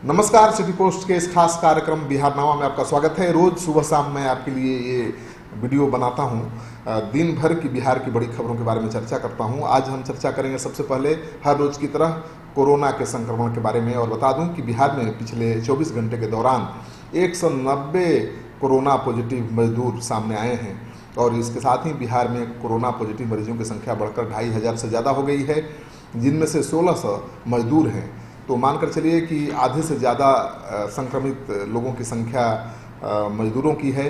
नमस्कार। City post के इस खास कार्यक्रम बिहारनामा में आपका स्वागत है। रोज सुबह शाम मैं आपके लिए ये वीडियो बनाता हूँ। दिन भर की बिहार की बड़ी खबरों के बारे में चर्चा करता हूँ। आज हम चर्चा करेंगे सबसे पहले हर रोज की तरह कोरोना के संक्रमण के बारे में, और बता दूं कि बिहार में पिछले 24 घंटे के दौरान 190 कोरोना पॉजिटिव मजदूर सामने आए हैं, और इसके साथ ही बिहार में कोरोना पॉजिटिव मरीजों की संख्या बढ़कर 2500 से ज़्यादा हो गई है, जिनमें से 1600 मजदूर हैं। तो मानकर चलिए कि आधे से ज़्यादा संक्रमित लोगों की संख्या मजदूरों की है,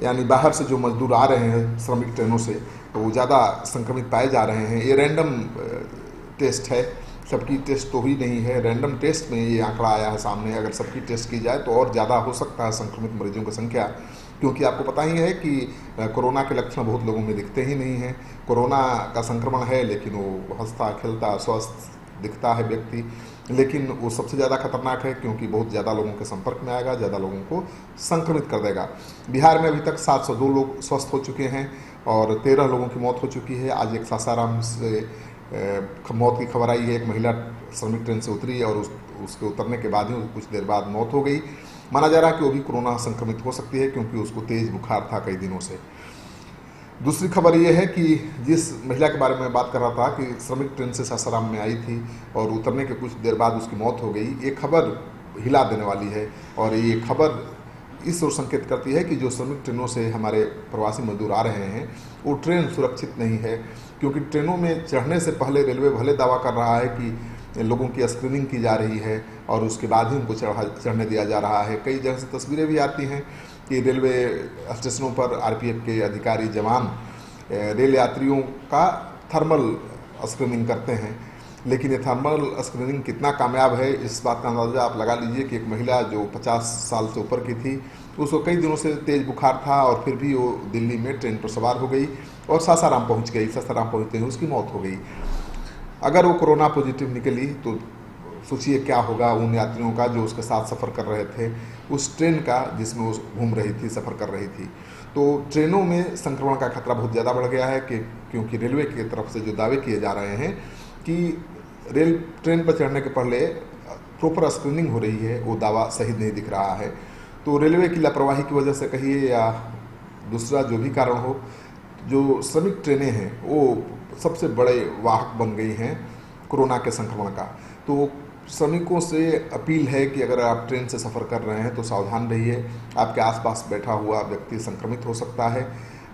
यानी बाहर से जो मजदूर आ रहे हैं श्रमिक ट्रेनों से, तो वो ज़्यादा संक्रमित पाए जा रहे हैं। ये रैंडम टेस्ट है, सबकी टेस्ट तो ही नहीं है, रैंडम टेस्ट में ये आंकड़ा आया है सामने। अगर सबकी टेस्ट की जाए तो और ज़्यादा हो सकता है संक्रमित मरीजों की संख्या, क्योंकि आपको पता ही है कि कोरोना के लक्षण बहुत लोगों में दिखते ही नहीं हैं। कोरोना का संक्रमण है लेकिन वो हंसता खेलता स्वस्थ दिखता है व्यक्ति, लेकिन वो सबसे ज़्यादा खतरनाक है क्योंकि बहुत ज़्यादा लोगों के संपर्क में आएगा, ज़्यादा लोगों को संक्रमित कर देगा। बिहार में अभी तक 702 लोग स्वस्थ हो चुके हैं और 13 लोगों की मौत हो चुकी है। आज एक सासाराम से मौत की खबर आई है। एक महिला श्रमिक ट्रेन से उतरी और उसके उतरने के बाद ही कुछ देर बाद मौत हो गई। माना जा रहा है कि वो भी कोरोना संक्रमित हो सकती है क्योंकि उसको तेज बुखार था कई दिनों से। दूसरी खबर ये है कि जिस महिला के बारे में बात कर रहा था कि श्रमिक ट्रेन से सासाराम में आई थी और उतरने के कुछ देर बाद उसकी मौत हो गई, ये खबर हिला देने वाली है। और ये खबर इस ओर संकेत करती है कि जो श्रमिक ट्रेनों से हमारे प्रवासी मजदूर आ रहे हैं वो ट्रेन सुरक्षित नहीं है, क्योंकि ट्रेनों में चढ़ने से पहले रेलवे भले दावा कर रहा है कि लोगों की स्क्रीनिंग की जा रही है और उसके बाद ही उनको चढ़ने दिया जा रहा है। कई जगह से तस्वीरें भी आती हैं कि रेलवे स्टेशनों पर आरपीएफ के अधिकारी जवान रेल यात्रियों का थर्मल स्क्रीनिंग करते हैं, लेकिन ये थर्मल स्क्रीनिंग कितना कामयाब है इस बात का अंदाज़ा आप लगा लीजिए कि एक महिला जो 50 साल से ऊपर की थी, उसको कई दिनों से तेज बुखार था और फिर भी वो दिल्ली में ट्रेन पर सवार हो गई और सासाराम पहुंच गई। सासाराम पहुंचते ही उसकी मौत हो गई। अगर वो कोरोना पॉजिटिव निकली तो सोचिए क्या होगा उन यात्रियों का जो उसके साथ सफ़र कर रहे थे, उस ट्रेन का जिसमें वो घूम रही थी, सफ़र कर रही थी। तो ट्रेनों में संक्रमण का खतरा बहुत ज़्यादा बढ़ गया है क्योंकि रेलवे की तरफ से जो दावे किए जा रहे हैं कि ट्रेन पर चढ़ने के पहले प्रॉपर स्क्रीनिंग हो रही है, वो दावा सही नहीं दिख रहा है। तो रेलवे की लापरवाही की वजह से कहिए या दूसरा जो भी कारण हो, जो श्रमिक ट्रेनें हैं वो सबसे बड़े वाहक बन गई हैं कोरोना के संक्रमण का। तो श्रमिकों से अपील है कि अगर आप ट्रेन से सफ़र कर रहे हैं तो सावधान रहिए, आपके आसपास बैठा हुआ व्यक्ति संक्रमित हो सकता है।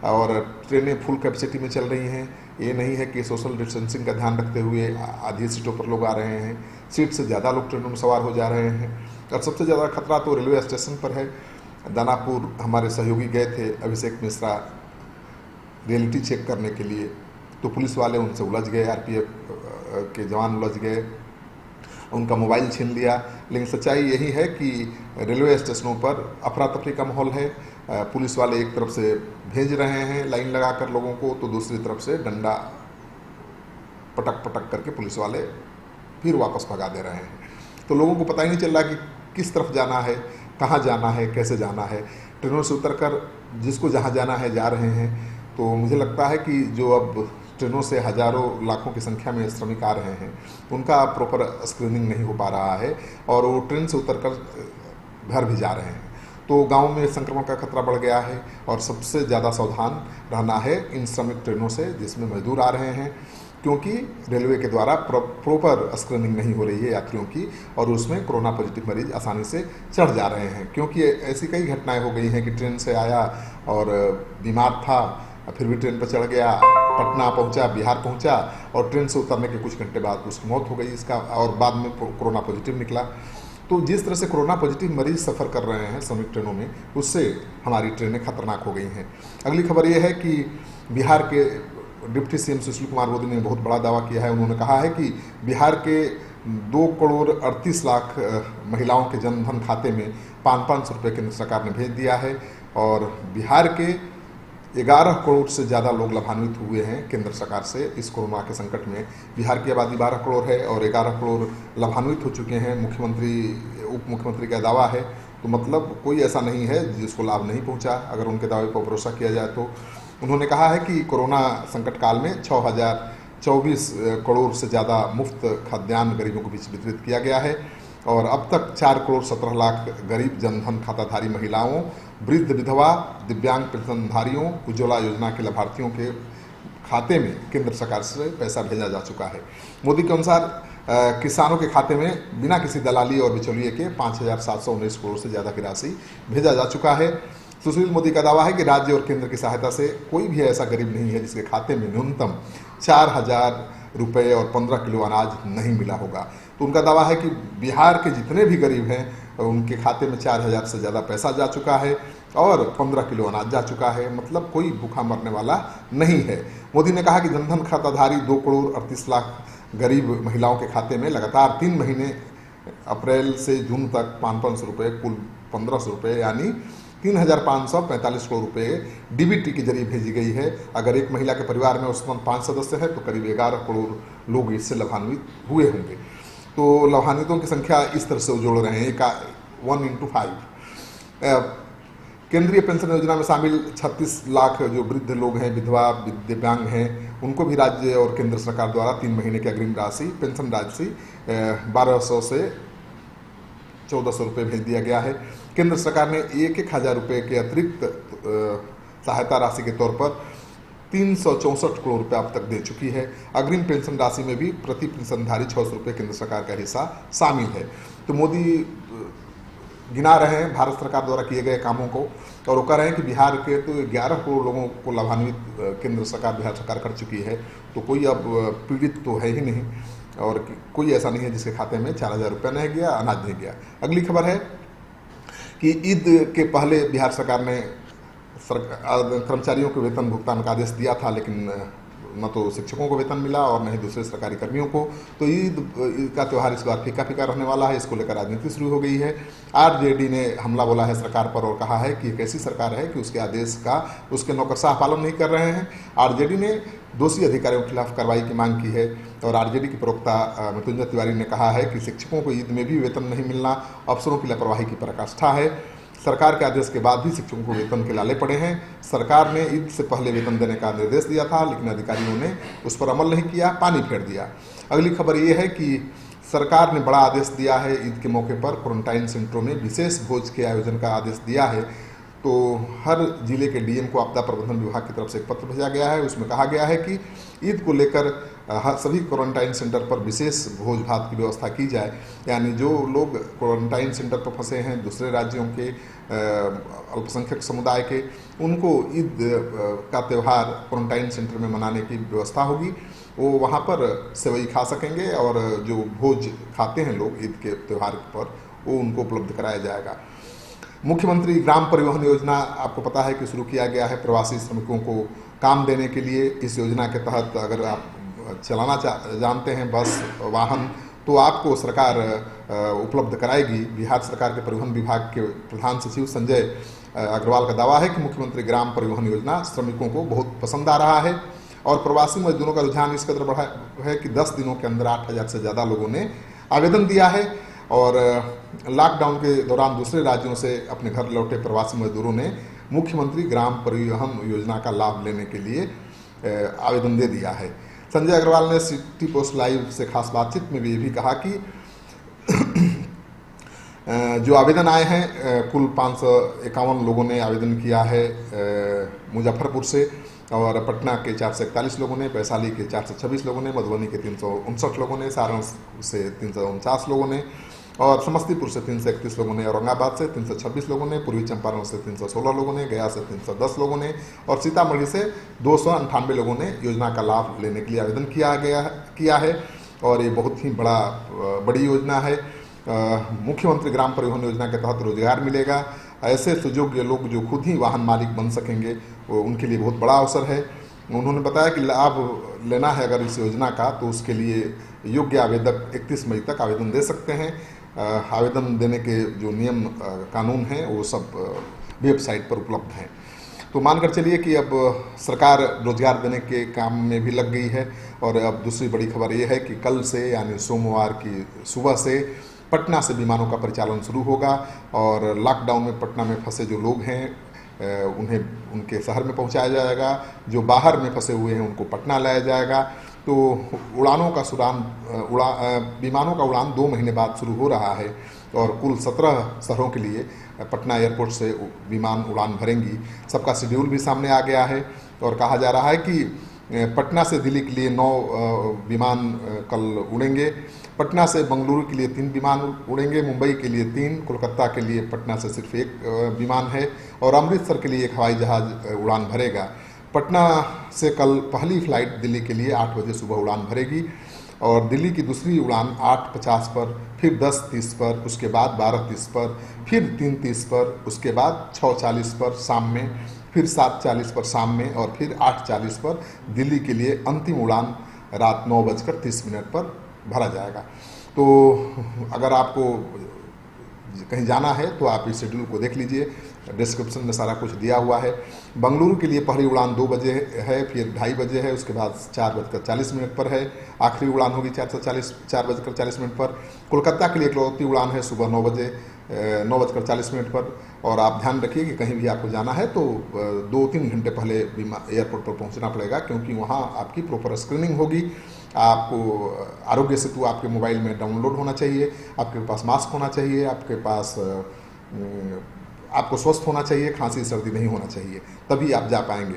और ट्रेनें फुल कैपेसिटी में चल रही हैं, ये नहीं है कि सोशल डिस्टेंसिंग का ध्यान रखते हुए आधी सीटों पर लोग आ रहे हैं, सीट से ज़्यादा लोग ट्रेनों में सवार हो जा रहे हैं। और सबसे ज़्यादा खतरा तो रेलवे स्टेशन पर है। दानापुर हमारे सहयोगी गए थे, अभिषेक मिश्रा, रियलिटी चेक करने के लिए, तो पुलिस वाले उनसे उलझ गए, आरपीएफ के जवान उलझ गए, उनका मोबाइल छीन लिया। लेकिन सच्चाई यही है कि रेलवे स्टेशनों पर अफरा तफरी का माहौल है। पुलिस वाले एक तरफ से भेज रहे हैं लाइन लगाकर लोगों को, तो दूसरी तरफ से डंडा पटक पटक करके पुलिस वाले फिर वापस भगा दे रहे हैं। तो लोगों को पता ही नहीं चल रहा कि किस तरफ जाना है, कहाँ जाना है, कैसे जाना है। ट्रेनों से उतरकर जिसको जहाँ जाना है जा रहे हैं। तो मुझे लगता है कि जो अब ट्रेनों से हज़ारों लाखों की संख्या में श्रमिक आ रहे हैं, उनका प्रॉपर स्क्रीनिंग नहीं हो पा रहा है और वो ट्रेन से उतरकर घर भी जा रहे हैं। तो गांव में संक्रमण का खतरा बढ़ गया है और सबसे ज़्यादा सावधान रहना है इन श्रमिक ट्रेनों से जिसमें मजदूर आ रहे हैं, क्योंकि रेलवे के द्वारा प्रॉपर स्क्रीनिंग नहीं हो रही है यात्रियों की और उसमें कोरोना पॉजिटिव मरीज आसानी से चढ़ जा रहे हैं। क्योंकि ऐसी कई घटनाएँ हो गई हैं कि ट्रेन से आया और बीमार था, फिर भी ट्रेन पर चढ़ गया, पटना पहुंचा, बिहार पहुंचा और ट्रेन से उतरने के कुछ घंटे बाद उसकी मौत हो गई इसका, और बाद में कोरोना पॉजिटिव निकला। तो जिस तरह से कोरोना पॉजिटिव मरीज सफ़र कर रहे हैं श्रमिक ट्रेनों में, उससे हमारी ट्रेनें खतरनाक हो गई हैं। अगली खबर यह है कि बिहार के डिप्टी सीएम सुशील कुमार मोदी ने बहुत बड़ा दावा किया है। उन्होंने कहा है कि बिहार के 2 करोड़ 38 लाख महिलाओं के जनधन खाते में 500 रुपये केंद्र सरकार ने भेज दिया है और बिहार के 11 करोड़ से ज़्यादा लोग लाभान्वित हुए हैं केंद्र सरकार से इस कोरोना के संकट में। बिहार की आबादी 12 करोड़ है और 11 करोड़ लाभान्वित हो चुके हैं। मुख्यमंत्री, उप मुख्यमंत्री का दावा है, तो मतलब कोई ऐसा नहीं है जिसको लाभ नहीं पहुंचा, अगर उनके दावे पर भरोसा किया जाए तो। उन्होंने कहा है कि कोरोना संकट काल में 6024 करोड़ से ज़्यादा मुफ्त खाद्यान्न गरीबों के बीच वितरित किया गया है और अब तक 4 करोड़ 17 लाख गरीब जनधन खाताधारी महिलाओं, वृद्ध विधवा, दिव्यांग पेंशनधारियों, उज्ज्वला योजना के लाभार्थियों के खाते में केंद्र सरकार से पैसा भेजा जा चुका है। मोदी के अनुसार किसानों के खाते में बिना किसी दलाली और बिचौलिए के 5,719 करोड़ से ज़्यादा की राशि भेजा जा चुका है। सुशील मोदी का दावा है कि राज्य और केंद्र की सहायता से कोई भी ऐसा गरीब नहीं है जिसके खाते में न्यूनतम 4,000 रुपये और 15 किलो अनाज नहीं मिला होगा। तो उनका दावा है कि बिहार के जितने भी गरीब हैं उनके खाते में 4,000 से ज़्यादा पैसा जा चुका है और 15 किलो अनाज जा चुका है, मतलब कोई भूखा मरने वाला नहीं है। मोदी ने कहा कि जनधन खाताधारी 2 करोड़ 38 लाख गरीब महिलाओं के खाते में लगातार 3 महीने अप्रैल से जून तक 500 रुपये, कुल 1,500 रुपये यानी 3,545 करोड़ रुपये डीबीटी के जरिए भेजी गई है। अगर एक महिला के परिवार में औसतन 5 सदस्य हैं तो करीब 11 करोड़ लोग इससे लाभान्वित हुए होंगे। तो लाभान्वितों की संख्या इस तरह से जोड़ रहे हैं 1 into 5। केंद्रीय पेंशन योजना में शामिल 36 लाख जो वृद्ध लोग हैं, विधवा, दिव्यांग हैं, उनको भी राज्य और केंद्र सरकार द्वारा 3 महीने की अग्रिम राशि, पेंशन राशि 1,200 से 1,400 रुपये भेज दिया गया है। केंद्र सरकार ने 1,000 रुपये के अतिरिक्त सहायता राशि के तौर पर 364 करोड़ रुपये अब तक दे चुकी है। अग्रिम पेंशन राशि में भी प्रति पेंशनधारी 600 रुपये केंद्र सरकार का हिस्सा शामिल है। तो मोदी गिना रहे हैं भारत सरकार द्वारा किए गए कामों को और वो कह रहे हैं कि बिहार के तो 11 करोड़ लोगों को लाभान्वित केंद्र सरकार, बिहार सरकार कर चुकी है। तो कोई अब पीड़ित तो है ही नहीं और कोई ऐसा नहीं है जिसके खाते में 4,000 रुपये नहीं गया, अनाज नहीं गया। अगली खबर है कि ईद के पहले बिहार सरकार ने कर्मचारियों के वेतन भुगतान का आदेश दिया था, लेकिन न तो शिक्षकों को वेतन मिला और न ही दूसरे सरकारी कर्मियों को। तो ईद का त्यौहार इस बार फीका फीका रहने वाला है। इसको लेकर राजनीति शुरू हो गई है। आरजेडी ने हमला बोला है सरकार पर और कहा है कि एक ऐसी सरकार है कि उसके आदेश का उसके नौकरशाह पालन नहीं कर रहे हैं। आरजेडी ने दोषी अधिकारियों के खिलाफ कार्रवाई की मांग की है और आरजेडी के प्रवक्ता मृत्युंजय तिवारी ने कहा है कि शिक्षकों को ईद में भी वेतन नहीं मिलना अफसरों की लापरवाही की पराकाष्ठा है। सरकार के आदेश के बाद भी शिक्षकों को वेतन के लाले पड़े हैं। सरकार ने ईद से पहले वेतन देने का निर्देश दिया था, लेकिन अधिकारियों ने उस पर अमल नहीं किया, पानी फेर दिया। अगली खबर ये है कि सरकार ने बड़ा आदेश दिया है। ईद के मौके पर क्वारंटाइन सेंटरों में विशेष भोज के आयोजन का आदेश दिया है। तो हर जिले के डीएम को आपदा प्रबंधन विभाग की तरफ से एक पत्र भेजा गया है। उसमें कहा गया है कि ईद को लेकर सभी क्वारंटाइन सेंटर पर विशेष भोज भात की व्यवस्था की जाए। यानी जो लोग क्वारंटाइन सेंटर पर फंसे हैं दूसरे राज्यों के अल्पसंख्यक समुदाय के, उनको ईद का त्यौहार क्वारंटाइन सेंटर में मनाने की व्यवस्था होगी। वो वहाँ पर सेवई खा सकेंगे और जो भोज खाते हैं लोग ईद के त्यौहार पर, वो उनको उपलब्ध कराया जाएगा। मुख्यमंत्री ग्राम परिवहन योजना आपको पता है कि शुरू किया गया है प्रवासी श्रमिकों को काम देने के लिए। इस योजना के तहत अगर आप चलाना जानते हैं बस वाहन, तो आपको सरकार उपलब्ध कराएगी। बिहार सरकार के परिवहन विभाग के प्रधान सचिव संजय अग्रवाल का दावा है कि मुख्यमंत्री ग्राम परिवहन योजना श्रमिकों को बहुत पसंद आ रहा है और प्रवासी मजदूरों का रुझान इस कदर बढ़ा है कि 10 दिनों के अंदर 8,000 से ज़्यादा लोगों ने आवेदन दिया है। और लॉकडाउन के दौरान दूसरे राज्यों से अपने घर लौटे प्रवासी मजदूरों ने मुख्यमंत्री ग्राम परिवहन योजना का लाभ लेने के लिए आवेदन दे दिया है। संजय अग्रवाल ने सिटी पोस्ट लाइव से खास बातचीत में भी ये भी कहा कि जो आवेदन आए हैं कुल 551 लोगों ने आवेदन किया है मुजफ्फरपुर से, और पटना के 441 लोगों ने, वैशाली के 426 लोगों ने, मधुबनी के 359 लोगों ने, सारण से 349 लोगों ने, और समस्तीपुर से 331 लोगों ने, औरंगाबाद से 326 लोगों ने, पूर्वी चंपारण से 316 लोगों ने, गया से 310 लोगों ने और सीतामढ़ी से 298 लोगों ने योजना का लाभ लेने के लिए आवेदन किया है। और ये बहुत ही बड़ी योजना है। मुख्यमंत्री ग्राम परिवहन योजना के तहत रोजगार मिलेगा। ऐसे सुयोग्य लोग जो खुद ही वाहन मालिक बन सकेंगे, उनके लिए बहुत बड़ा अवसर है। उन्होंने बताया कि लाभ लेना है अगर इस योजना का, तो उसके लिए योग्य आवेदक 31 मई तक आवेदन दे सकते हैं। आवेदन देने के जो नियम कानून हैं वो सब वेबसाइट पर उपलब्ध हैं। तो मानकर चलिए कि अब सरकार रोजगार देने के काम में भी लग गई है। और अब दूसरी बड़ी खबर ये है कि कल से यानी सोमवार की सुबह से पटना से विमानों का परिचालन शुरू होगा और लॉकडाउन में पटना में फंसे जो लोग हैं उन्हें उनके शहर में पहुंचाया जाएगा। जो बाहर में फंसे हुए हैं उनको पटना लाया जाएगा। तो उड़ानों का विमानों का उड़ान 2 महीने बाद शुरू हो रहा है और कुल 17 शहरों के लिए पटना एयरपोर्ट से विमान उड़ान भरेंगी। सबका शेड्यूल भी सामने आ गया है और कहा जा रहा है कि पटना से दिल्ली के लिए 9 विमान कल उड़ेंगे, पटना से बेंगलुरु के लिए 3 विमान उड़ेंगे, मुंबई के लिए 3, कोलकाता के लिए पटना से सिर्फ 1 विमान है और अमृतसर के लिए 1 हवाई जहाज़ उड़ान भरेगा। पटना से कल पहली फ्लाइट दिल्ली के लिए 8 बजे सुबह उड़ान भरेगी और दिल्ली की दूसरी उड़ान 8:50 पर, फिर 10:30 पर, उसके बाद 12:30 पर, फिर 3:30 पर, उसके बाद 6:40 पर शाम में, फिर 7:40 पर शाम में और फिर 8:40 पर दिल्ली के लिए अंतिम उड़ान रात 9:30 पर भरा जाएगा। तो अगर आपको कहीं जाना है तो आप इस शेड्यूल को देख लीजिए, डिस्क्रिप्शन में सारा कुछ दिया हुआ है। बेंगलुरु के लिए पहली उड़ान 2 बजे है, फिर 2:30 बजे है, उसके बाद 4:40 पर है, आखिरी उड़ान होगी 4:40 पर। कोलकाता के लिए इकलौती उड़ान है सुबह 9:40 पर। और आप ध्यान रखिए कि कहीं भी आपको जाना है तो 2-3 घंटे पहले एयरपोर्ट पर पहुंचना पड़ेगा, क्योंकि वहां आपकी प्रॉपर स्क्रीनिंग होगी। आपको आरोग्य सेतु आपके मोबाइल में डाउनलोड होना चाहिए, आपके पास मास्क होना चाहिए, आपके पास आपको स्वस्थ होना चाहिए, खांसी सर्दी नहीं होना चाहिए, तभी आप जा पाएंगे।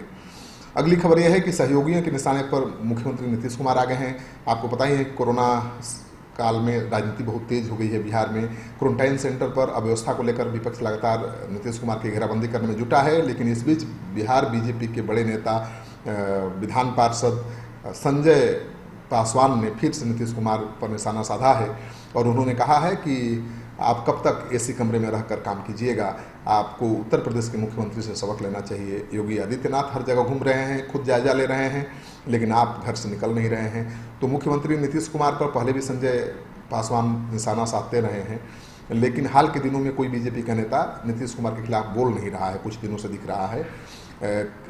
अगली खबर यह है कि सहयोगियों के निशाने पर मुख्यमंत्री नीतीश कुमार आ गए हैं। आपको पता ही है कि कोरोना काल में राजनीति बहुत तेज हो गई है बिहार में। क्वारंटाइन सेंटर पर अव्यवस्था को लेकर विपक्ष लगातार नीतीश कुमार की घेराबंदी करने में जुटा है, लेकिन इस बीच बिहार बीजेपी के बड़े नेता विधान पार्षद संजय पासवान ने फिर से नीतीश कुमार पर निशाना साधा है और उन्होंने कहा है कि आप कब तक एसी कमरे में रहकर काम कीजिएगा, आपको उत्तर प्रदेश के मुख्यमंत्री से सबक लेना चाहिए। योगी आदित्यनाथ हर जगह घूम रहे हैं, खुद जायजा ले रहे हैं, लेकिन आप घर से निकल नहीं रहे हैं। तो मुख्यमंत्री नीतीश कुमार पर पहले भी संजय पासवान निशाना साधते रहे हैं, लेकिन हाल के दिनों में कोई बीजेपी का नेता नीतीश कुमार के खिलाफ बोल नहीं रहा है, कुछ दिनों से दिख रहा है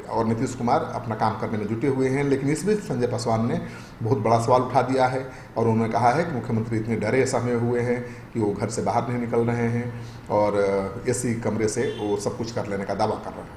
और नीतीश कुमार अपना काम करने में जुटे हुए हैं। लेकिन इस बीच संजय पासवान ने बहुत बड़ा सवाल उठा दिया है और उन्होंने कहा है कि मुख्यमंत्री इतने डरे सहमे हुए हैं कि वो घर से बाहर नहीं निकल रहे हैं और एसी कमरे से वो सब कुछ कर लेने का दावा कर रहे हैं।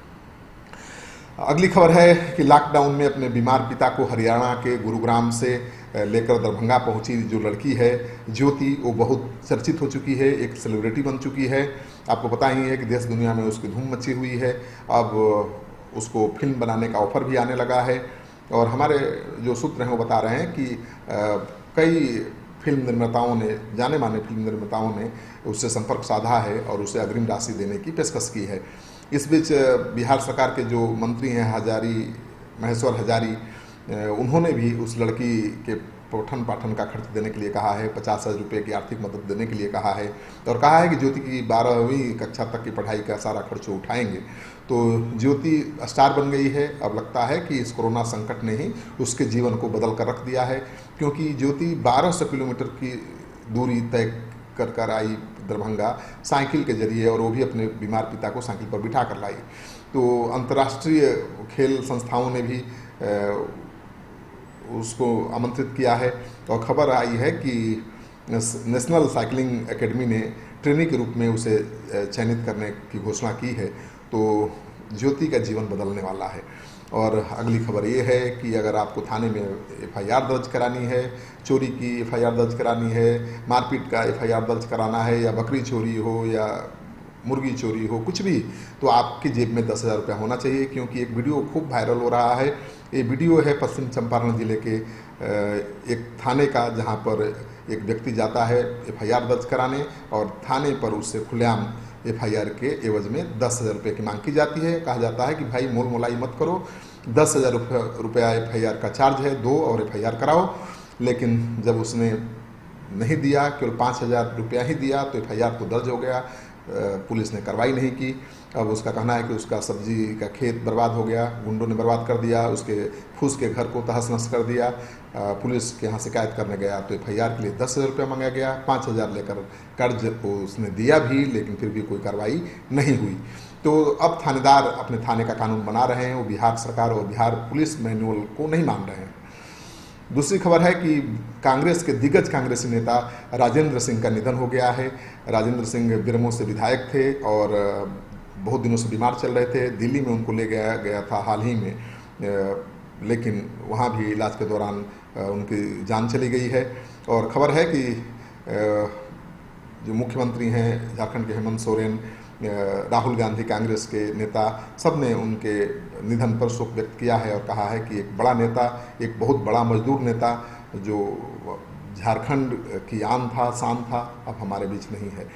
अगली खबर है कि लॉकडाउन में अपने बीमार पिता को हरियाणा के गुरुग्राम से लेकर दरभंगा पहुंची जो लड़की है ज्योति, वो बहुत चर्चित हो चुकी है, एक सेलिब्रिटी बन चुकी है। आपको पता ही है कि देश दुनिया में उसकी धूम मची हुई है। अब उसको फिल्म बनाने का ऑफर भी आने लगा है और हमारे जो सूत्र हैं वो बता रहे हैं कि कई फिल्म निर्माताओं ने, जाने माने फिल्म निर्माताओं ने उससे संपर्क साधा है और उसे अग्रिम राशि देने की पेशकश की है। इस बीच बिहार सरकार के जो मंत्री हैं महेश्वर हजारी, उन्होंने भी उस लड़की के पठन पाठन का खर्च देने के लिए कहा है, 50,000 रुपये की आर्थिक मदद देने के लिए कहा है और कहा है कि ज्योति की 12वीं कक्षा तक की पढ़ाई का सारा खर्च उठाएंगे। तो ज्योति स्टार बन गई है। अब लगता है कि इस कोरोना संकट ने ही उसके जीवन को बदल कर रख दिया है, क्योंकि ज्योति 1200 किलोमीटर की दूरी तय कर आई दरभंगा साइकिल के जरिए, और वो भी अपने बीमार पिता को साइकिल पर बिठा कर लाई। तो अंतर्राष्ट्रीय खेल संस्थाओं ने भी उसको आमंत्रित किया है और खबर आई है कि नेशनल साइकिलिंग एकेडमी ने ट्रेनी के रूप में उसे चयनित करने की घोषणा की है। तो ज्योति का जीवन बदलने वाला है। और अगली खबर ये है कि अगर आपको थाने में एफआईआर दर्ज करानी है, चोरी की एफआईआर दर्ज करानी है, मारपीट का एफआईआर दर्ज कराना है, या बकरी चोरी हो या मुर्गी चोरी हो, कुछ भी, तो आपकी जेब में 10,000 रुपया होना चाहिए, क्योंकि एक वीडियो खूब वायरल हो रहा है। ये वीडियो है पश्चिम चंपारण जिले के एक थाने का, जहां पर एक व्यक्ति जाता है एफआईआर दर्ज कराने और थाने पर उससे खुलेआम एफआईआर के एवज में 10,000 रुपये की मांग की जाती है। कहा जाता है कि भाई मोल मोलाई मत करो, 10,000 रुपया एफआईआर का चार्ज है, दो और एफआईआर कराओ। लेकिन जब उसने नहीं दिया, केवल 5,000 रुपया ही दिया, तो एफआईआर तो दर्ज हो गया, पुलिस ने कार्रवाई नहीं की। अब उसका कहना है कि उसका सब्जी का खेत बर्बाद हो गया, गुंडों ने बर्बाद कर दिया, उसके फूस के घर को तहस नहस कर दिया। पुलिस के यहाँ शिकायत करने गया तो एफआईआर के लिए 10,000 रुपया मांगा गया, 5,000 लेकर कर्ज को उसने दिया भी, लेकिन फिर भी कोई कार्रवाई नहीं हुई। तो अब थानेदार अपने थाने का कानून बना रहे हैं, वो बिहार सरकार और बिहार पुलिस मैनुअल को नहीं मान रहे हैं। दूसरी खबर है कि कांग्रेस के दिग्गज कांग्रेसी नेता राजेंद्र सिंह का निधन हो गया है। राजेंद्र सिंह बिरमो से विधायक थे और बहुत दिनों से बीमार चल रहे थे। दिल्ली में उनको ले गया था हाल ही में लेकिन वहाँ भी इलाज के दौरान उनकी जान चली गई है। और खबर है कि जो मुख्यमंत्री हैं झारखंड के हेमंत सोरेन, राहुल गांधी कांग्रेस के नेता, सब ने उनके निधन पर शोक व्यक्त किया है और कहा है कि एक बड़ा नेता, एक बहुत बड़ा मजदूर नेता जो झारखंड की आन था, शान था, अब हमारे बीच नहीं है।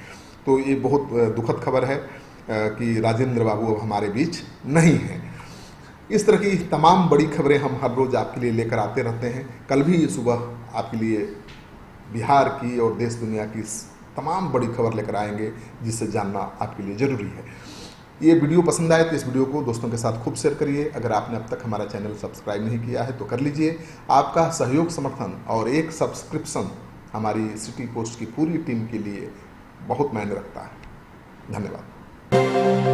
तो ये बहुत दुखद खबर है कि राजेंद्र बाबू अब हमारे बीच नहीं हैं। इस तरह की तमाम बड़ी खबरें हम हर रोज़ आपके लिए लेकर आते रहते हैं। कल भी सुबह आपके लिए बिहार की और देश दुनिया की तमाम बड़ी खबर लेकर आएंगे, जिससे जानना आपके लिए ज़रूरी है। ये वीडियो पसंद आए तो इस वीडियो को दोस्तों के साथ खूब शेयर करिए। अगर आपने अब तक हमारा चैनल सब्सक्राइब नहीं किया है तो कर लीजिए। आपका सहयोग, समर्थन और एक सब्सक्रिप्शन हमारी सिटी पोस्ट की पूरी टीम के लिए बहुत मायने रखता है। धन्यवाद।